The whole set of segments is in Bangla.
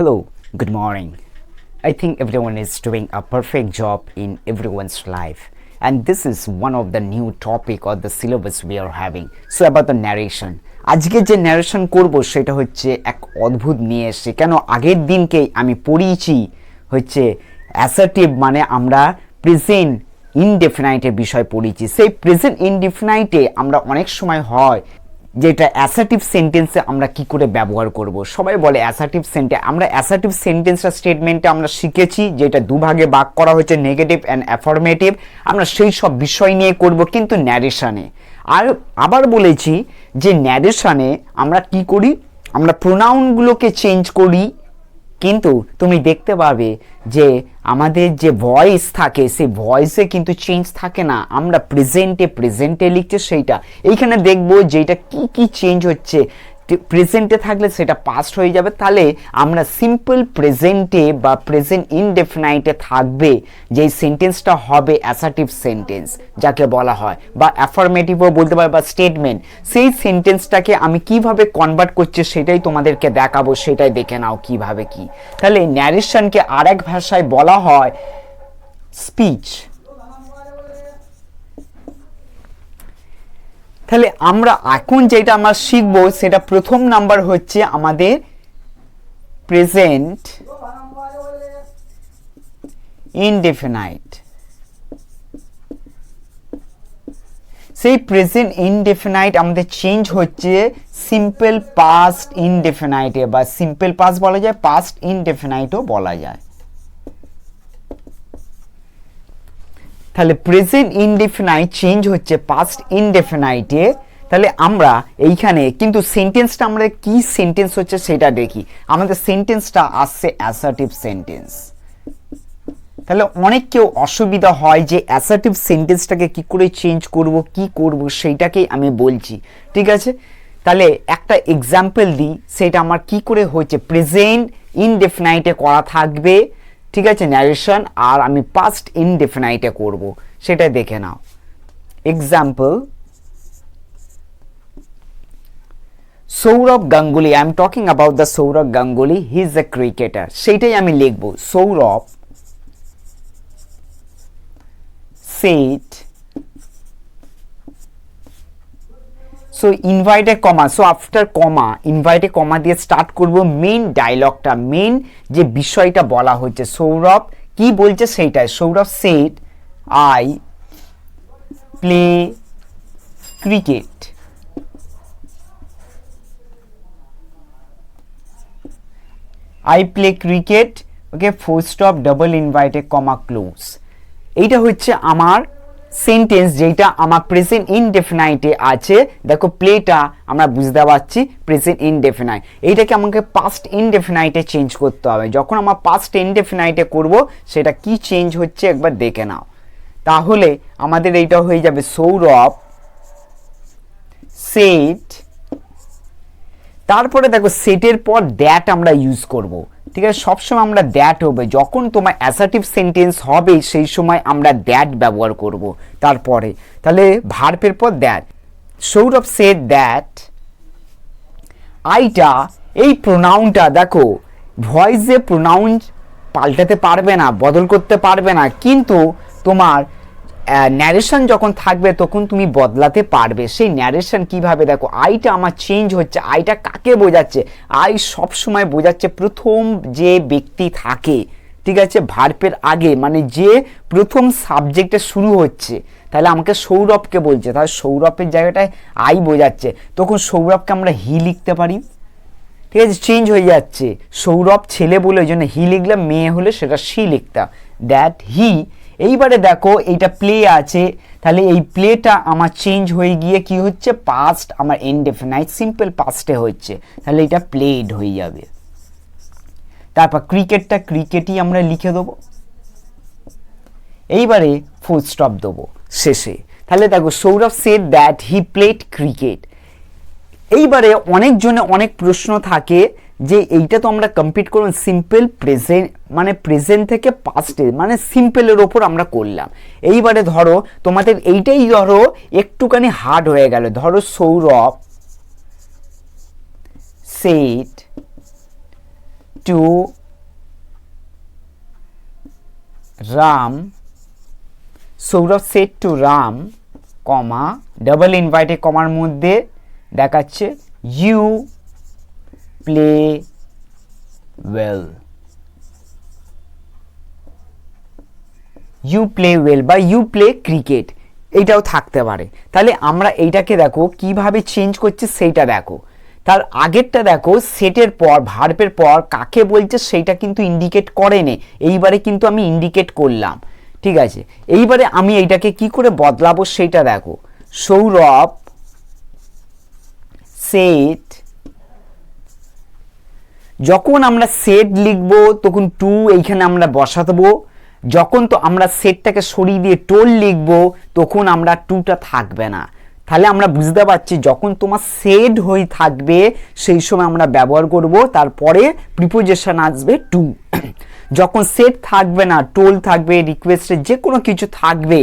Hello, good morning. I think everyone is doing a perfect job in everyone's life. And this is one of the new topic or the syllabus we are having. So about the narration. আজকে যে ন্যারেশন করব সেটা হচ্ছে এক অদ্ভুত নিয়ে এসে কেন আগের দিনকে আমি পড়িয়েছি হচ্ছে অ্যাসার্টিভ মানে আমরা প্রেজেন্ট ইনডেফিনাইটের বিষয় পড়িয়েছি। সেই প্রেজেন্ট ইনডেফিনাইটে আমরা অনেক সময় হয় যেটা অ্যাসার্টিভ সেন্টেন্সে আমরা কি করে ব্যবহার করব। সবাই বলে অ্যাসার্টিভ সেন্টেন্স, আমরা অ্যাসার্টিভ সেন্টেন্সটা স্টেটমেন্টে আমরা শিখেছি যেটা দুভাগে ভাগ করা হয়েছে, নেগেটিভ অ্যান্ড অ্যাফার্মেটিভ। আমরা সেই সব বিষয় নিয়ে করব কিন্তু ন্যারেশনে। আর আবার বলেছি যে ন্যারেশনে আমরা কি করি, আমরা প্রোনাউনগুলোকে চেঞ্জ করি, কিন্তু তুমি দেখতে পাবে যে আমাদের যে ভয়েস থাকে সেই ভয়েসে কিন্তু চেঞ্জ থাকে না। আমরা প্রেজেন্টে লিখছে সেইটা এইখানে দেখবো যেটা কি চেঞ্জ হচ্ছে। প্রেজেন্টে থাকলে সেটা পাস্ট হয়ে যাবে, তাহলে আমরা সিম্পল প্রেজেন্টে বা প্রেজেন্ট ইনডেফিনাইটে থাকবে যেই সেন্টেন্সটা হবে অ্যাসার্টিভ সেন্টেন্স যাকে বলা হয়, বা অ্যাফার্মেটিভও বলতে পারে, বা স্টেটমেন্ট। সেই সেন্টেন্সটাকে আমি কিভাবে কনভার্ট করছি সেটাই তোমাদেরকে দেখাবো, সেটাই দেখে নাও কিভাবে কি। তাহলে ন্যারেশনকে আরেক ভাষায় বলা হয় স্পিচ। তাহলে আমরা এখন যেটা আমরা শিখবো সেটা প্রথম নাম্বার হচ্ছে আমাদের প্রেজেন্ট ইনডেফিনাইট। সেই প্রেজেন্ট ইনডেফিনাইট আমাদের চেঞ্জ হচ্ছে সিম্পল পাস্ট ইনডেফিনাইটে, বা সিম্পল পাস্ট বলা যায়, পাস্ট ইনডেফিনাইটও বলা যায়। তাহলে প্রেজেন্ট ইনডেফিনাইট চেঞ্জ হচ্ছে পাস্ট ইনডেফিনাইটে। তাহলে আমরা এইখানে কিন্তু সেন্টেন্সটা আমরা কি সেন্টেন্স হচ্ছে সেটা দেখি। আমাদের সেন্টেন্সটা আসছে অ্যাসার্টিভ সেন্টেন্স। তাহলে অনেক কেউ অসুবিধা হয় যে অ্যাসার্টিভ সেন্টেন্সটাকে কি করে চেঞ্জ করব, কি করব সেইটাকেই আমি বলছি, ঠিক আছে। তাহলে একটা এক্সাম্পল দিই, সেটা আমার কি করে হয়েছে। প্রেজেন্ট ইনডেফিনাইটে করা থাকবে, ঠিক আছে, ন্যারেশন, আর আমি পাস্ট ইনডেফিনাইটে করব, সেটা দেখে নাও। Example, Sourav Ganguly, I am talking about the Sourav Ganguly, he is a cricketer. সেইটাই আমি লিখব, Sourav said, so inverted comma, so after comma inverted comma দিয়ে স্টার্ট করব মেইন ডায়লগটা, মেইন যে বিষয়টা বলা হচ্ছে। সৌরভ কি বলছে সেইটাই। Sourav said I play cricket, I play cricket, okay, full stop, double inverted comma, close। এইটা হচ্ছে আমার সেন্টেন্স যেটা আমার প্রেজেন্ট ইনডেফিনাইটে আছে। দেখো প্লেটা আমরা বুঝতে পারছি প্রেজেন্ট ইনডেফিনাইট, এইটাকে আমাকে পাস্ট ইনডেফিনাইটে চেঞ্জ করতে হবে। যখন আমার পাস্ট ইনডেফিনাইটে করব সেটা কি চেঞ্জ হচ্ছে একবার দেখে নাও। তাহলে আমাদের এইটা হয়ে যাবে সৌরভ সেট, তারপরে দেখো সেটের পর দ্যাট আমরা ইউজ করব, ঠিক আছে। সবসময় আমরা দ্যাট হবে, যখন তোমার অ্যাসার্টিভ সেন্টেন্স হবে সেই সময় আমরা দ্যাট ব্যবহার করব তারপরে। তাহলে ভার্বের পর দ্যাট। সৌরভ সেড দ্যাট, আইটা এই প্রোনাউনটা দেখো ভয়েসে প্রোনাউন পাল্টাতে পারবে না, বদল করতে পারবে না, কিন্তু তোমার ন্যারেশন যখন থাকবে তখন তুমি বদলাতে পারবে। সেই ন্যারেশন কিভাবে দেখো, আইটা আমার চেঞ্জ হচ্ছে। আইটা কাকে বোঝাচ্ছে? আই সবসময় বোঝাচ্ছে প্রথম যে ব্যক্তি থাকে, ঠিক আছে, ভার্বের আগে, মানে যে প্রথম সাবজেক্টে শুরু হচ্ছে। তাহলে আমাকে সৌরভকে বলছে, তাহলে সৌরভের জায়গাটায় আই বোঝাচ্ছে, তখন সৌরভকে আমরা হি লিখতে পারি, ঠিক আছে, চেঞ্জ হয়ে যাচ্ছে। সৌরভ ছেলে বলে ওই জন্য হি লিখলাম, মেয়ে হলে সেটা সি লিখতাম, দ্যাট হি। এইবারে দেখো এইটা প্লে আছে, তাহলে এই প্লেটা আমার চেঞ্জ হয়ে গিয়ে কি হচ্ছে, পাস্ট আমার ইনডেফিনাইট সিম্পল পাস্টে হচ্ছে, তাহলে এটা প্লেড হয়ে যাবে। তারপর ক্রিকেটটা ক্রিকেটই আমরা লিখে দেবো, এইবারে ফুল স্টপ দেবো শেষে। তাহলে দেখো Sourav said that he played cricket. এইবারে অনেকজনে অনেক প্রশ্ন থাকে যে এইটা তো আমরা কমপ্লিট করব সিম্পল প্রেজেন্ট, মানে প্রেজেন্ট থেকে পাস্টে, মানে সিম্পলের ওপর আমরা করলাম। এইবারে ধরো তোমাদের এইটাই ধরো একটুখানি হার্ড হয়ে গেল। ধরো Sourav said to Ram, Sourav said to Ram, comma double inverted কমার মধ্যে দেখাচ্ছে you play well, you play well বা ইউ প্লে ক্রিকেট, এইটাও থাকতে পারে। তাহলে আমরা এইটাকে দেখো কিভাবে চেঞ্জ করছে সেইটা দেখো। তার আগেরটা দেখো সেটের পর ভার্বের পর কাকে বলছে সেইটা কিন্তু ইন্ডিকেট করেনি, এইবারে কিন্তু আমি ইন্ডিকেট করলাম। ঠিক আছে, এইবারে আমি এইটাকে কি করে বদলাবো সেইটা দেখো। সৌরভ সেট, যখন আমরা সেট লিখবো তখন টু এইখানে আমরা বসা দেবো, যখন তো আমরা সেটটাকে সরিয়ে দিয়ে টোল লিখবো তখন আমরা টুটা থাকবে না। তাহলে আমরা বুঝতে পারছি যখন তোমার সেড হয়ে থাকবে সেই সময় আমরা ব্যবহার করব, তারপরে প্রিপোজিশন আসবে টু। যখন সেট থাকবে না, টোল থাকবে, রিকোয়েস্টের যে কোনো কিছু থাকবে,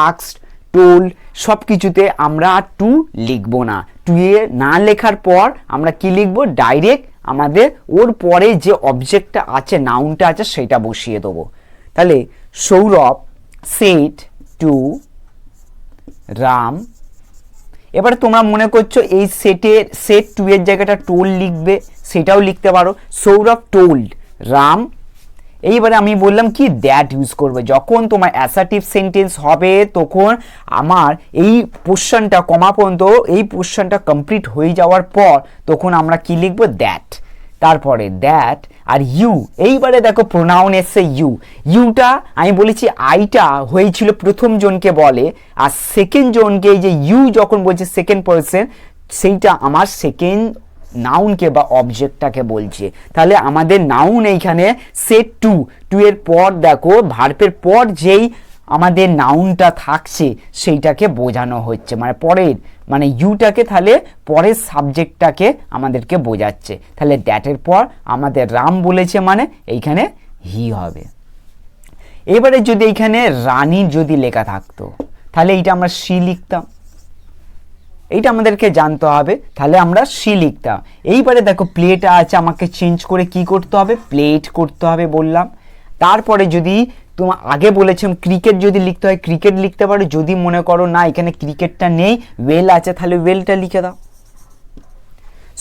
আস্কড, টোল, সব কিছুতে আমরা আর টু লিখবো না। টু এ না লেখার পর আমরা কি লিখবো, ডাইরেক্ট আমাদের ওর পরে যে অবজেক্টটা আছে, নাউনটা আছে, সেটা বসিয়ে দেবো। তাহলে সৌরভ সেড টু রাম। এবারে তোমরা মনে করছো এই সেট টু এর জায়গাটা টোল লিখবে, সেটাও লিখতে পারো, সৌরভ টোল্ড রাম। এইবারে আমি বললাম কি দ্যাট ইউজ করবে, যখন তোমার অ্যাসার্টিভ সেন্টেন্স হবে তখন আমার এই পোর্শনটা কমা পর্যন্ত এই পোর্শনটা কমপ্লিট হয়ে যাওয়ার পর তখন আমরা কি লিখবো, দ্যাট, তারপরে দ্যাট আর ইউ। এইবারে দেখো প্রোনাউন এসছে ইউ, ইউটা আমি বলেছি আইটা হয়েছিল প্রথম জনকে বলে, আর সেকেন্ড জনকে এই যে ইউ যখন বলছে সেকেন্ড পারসন, সেইটা আমার সেকেন্ড নাউনকে বা অবজেক্টটাকে বলছে। তাহলে আমাদের নাউন এইখানে সেট টু, টু এর পর দেখো ভার্বের পর যেই আমাদের নাউনটা থাকছে সেইটাকে বোঝানো হচ্ছে, মানে পরের মানে ইউটাকে, তাহলে পরের সাবজেক্টটাকে আমাদেরকে বোঝাচ্ছে। তাহলে দ্যাটের পর আমাদের রাম বলেছে মানে এইখানে হি হবে। এবারে যদি এইখানে রানী যদি লেখা থাকতো তাহলে এইটা আমরা সি লিখতাম, এইটা আমাদেরকে জানতে হবে, তাহলে আমরা সি লিখতাম। এইবারে দেখো প্লেটা আছে, আমাকে চেঞ্জ করে কি করতে হবে, প্লেট করতে হবে বললাম। তারপরে যদি তোমার আগে বলেছিলাম ক্রিকেট যদি লিখতে হয় ক্রিকেট লিখতে পারো, যদি মনে করো না এখানে ক্রিকেটটা নেই ওয়েল আছে তাহলে ওয়েলটা লিখে দাও।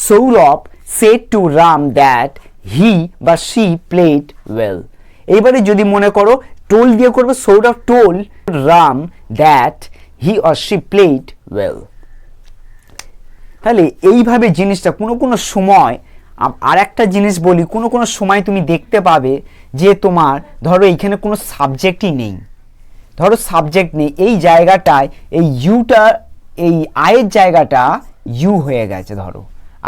Sourav said to Ram that he বা শি প্লেড ওয়েল। এইবারে যদি মনে করো টোল দিয়ে করবে, Sourav toll Ram that he or she played well. তাহলে এইভাবে জিনিসটা কোনো সময়, আর একটা জিনিস বলি, কোনো সময় তুমি দেখতে পাবে যে তোমার ধরো এইখানে কোনো সাবজেক্টই নেই, ধরো সাবজেক্ট নেই, এই জায়গাটায় এই ইউটা, এই আয়ের জায়গাটা ইউ হয়ে গেছে, ধরো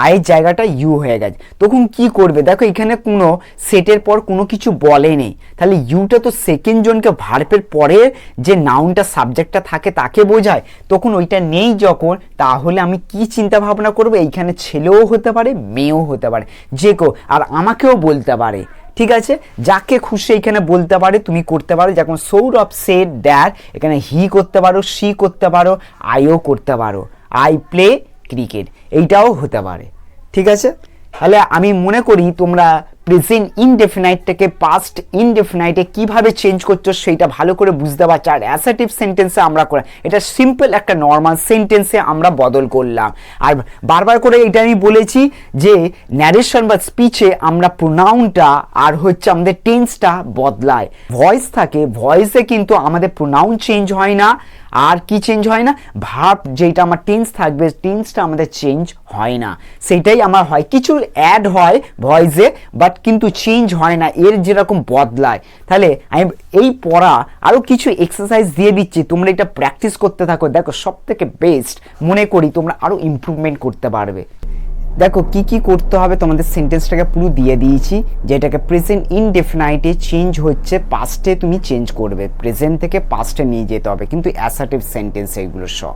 আয়ের জায়গাটা ইউ হয়ে গেছে, তখন কি করবে দেখো এখানে কোনো সেটের পর কোনো কিছু বলেনি, তাহলে ইউটা তো সেকেন্ড জনকে ভার্বের পরে যে নাউনটা সাবজেক্টটা থাকে তাকে বোঝায়, তখন ওইটা নেই যখন, তাহলে আমি কি চিন্তা ভাবনা করবো, এইখানে ছেলেও হতে পারে মেয়েও হতে পারে, যে কেউ, আর আমাকেও বলতে পারে। ঠিক আছে, যাকে খুশি এখানে বলতে পারে, তুমি করতে পারো, যেমন সৌরভ সেড দ্যাট, এখানে হি করতে পারো, সি করতে পারো, আইও করতে পারো, আই প্লে ক্রিকেট, এইটাও হতে পারে। ঠিক আছে, তাহলে আমি মনে করি তোমরা প্রেজেন্ট ইনডেফিনাইটটাকে পাস্ট ইনডেফিনাইটে কিভাবে চেঞ্জ করছো সেটা ভালো করে বুঝতে পারছো। আর অ্যাসার্টিভ সেন্টেন্সে আমরা করে এটা সিম্পল একটা নর্মাল সেন্টেন্সে আমরা বদল করলাম। আর বারবার করে এটা আমি বলেছি যে ন্যারেশন বা স্পিচে আমরা প্রোনাউনটা আর হচ্ছে আমাদের টেন্সটা বদলায়, ভয়েস থাকে, ভয়েসে কিন্তু আমাদের প্রোনাউন চেঞ্জ হয় না, আর কি চেঞ্জ হয় না, ভার্ব যেটা আমার টেন্স থাকবে টেন্সটা আমাদের চেঞ্জ হয় না, সেটাই আমার হয়, কিছু অ্যাড হয় ভয়েসে বাট কিন্তু চেঞ্জ হয় না, এর যেরকম বদলায়। তাহলে আমি এই পড়া আরও কিছু এক্সারসাইজ দিয়ে দিচ্ছি, তোমরা এটা প্র্যাকটিস করতে থাকো, দেখো সব থেকে বেস্ট মনে করি তোমরা আরও ইমপ্রুভমেন্ট করতে পারবে। দেখো কি কি করতে হবে, তোমাদের সেন্টেন্সটাকে পুরো দিয়ে দিয়েছি, যেটাকে প্রেজেন্ট ইনডেফিনাইটে চেঞ্জ হচ্ছে পাস্টে তুমি চেঞ্জ করবে, প্রেজেন্ট থেকে পাস্টে নিয়ে যেতে হবে, কিন্তু অ্যাসার্টিভ সেন্টেন্স এইগুলো সব।